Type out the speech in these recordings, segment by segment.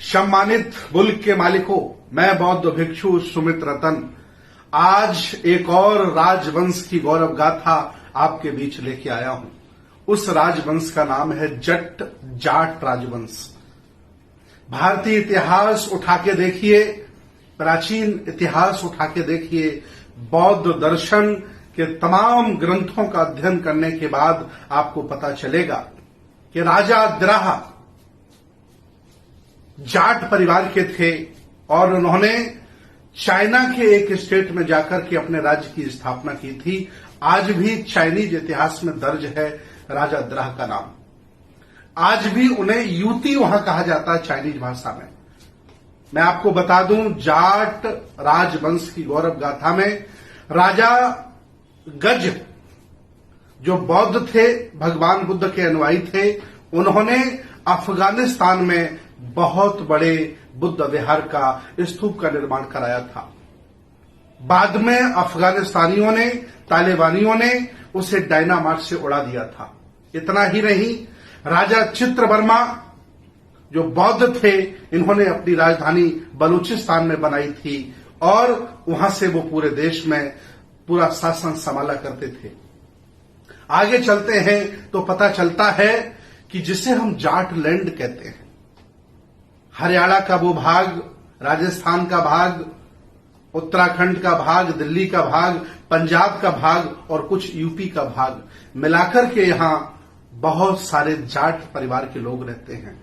सम्मानित मुल्क के मालिकों, मैं बौद्ध भिक्षु सुमित रतन आज एक और राजवंश की गौरव गाथा आपके बीच लेके आया हूं। उस राजवंश का नाम है जट जाट राजवंश। भारतीय इतिहास उठा के देखिए, प्राचीन इतिहास उठा के देखिए, बौद्ध दर्शन के तमाम ग्रंथों का अध्ययन करने के बाद आपको पता चलेगा कि राजा द्राह जाट परिवार के थे और उन्होंने चाइना के एक स्टेट में जाकर के अपने राज्य की स्थापना की थी। आज भी चाइनीज इतिहास में दर्ज है राजा द्राह का नाम। आज भी उन्हें यूती वहां कहा जाता है चाइनीज भाषा में। मैं आपको बता दूं, जाट राजवंश की गौरव गाथा में राजा गज जो बौद्ध थे, भगवान बुद्ध के अनुयायी थे, उन्होंने अफगानिस्तान में बहुत बड़े बुद्ध विहार का स्तूप का निर्माण कराया था। बाद में अफगानिस्तानियों ने, तालिबानियों ने उसे डायनामाइट से उड़ा दिया था। इतना ही नहीं, राजा चित्रवर्मा जो बौद्ध थे, इन्होंने अपनी राजधानी बलूचिस्तान में बनाई थी और वहां से वो पूरे देश में पूरा शासन संभाला करते थे। आगे चलते हैं तो पता चलता है कि जिसे हम जाट लैंड कहते हैं, हरियाणा का वो भाग, राजस्थान का भाग, उत्तराखंड का भाग, दिल्ली का भाग, पंजाब का भाग और कुछ यूपी का भाग मिलाकर के यहां बहुत सारे जाट परिवार के लोग रहते हैं,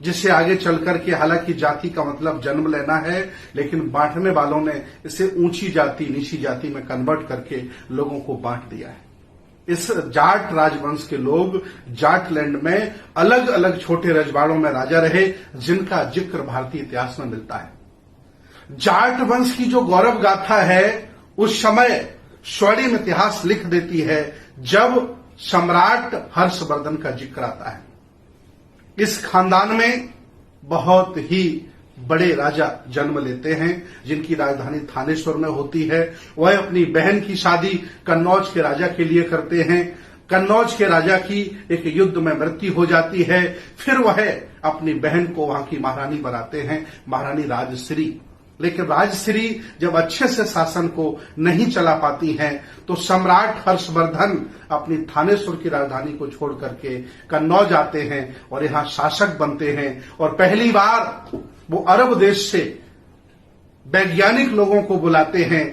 जिसे आगे चलकर के, हालांकि जाति का मतलब जन्म लेना है, लेकिन बांटने वालों ने इसे ऊंची जाति नीची जाति में कन्वर्ट करके लोगों को बांट दिया है। इस जाट राजवंश के लोग जाट लैंड में अलग अलग छोटे रजवाड़ों में राजा रहे, जिनका जिक्र भारतीय इतिहास में मिलता है। जाट वंश की जो गौरव गाथा है, उस समय स्वर्णिम इतिहास लिख देती है जब सम्राट हर्षवर्धन का जिक्र आता है। इस खानदान में बहुत ही बड़े राजा जन्म लेते हैं, जिनकी राजधानी थानेश्वर में होती है। वह अपनी बहन की शादी कन्नौज के राजा के लिए करते हैं। कन्नौज के राजा की एक युद्ध में मृत्यु हो जाती है। फिर वह अपनी बहन को वहां की महारानी बनाते हैं, महारानी राजश्री। लेकिन राजश्री जब अच्छे से शासन को नहीं चला पाती हैं, तो सम्राट हर्षवर्धन अपनी थानेश्वर की राजधानी को छोड़ करके कन्नौज आते हैं और यहां शासक बनते हैं। और पहली बार वो अरब देश से वैज्ञानिक लोगों को बुलाते हैं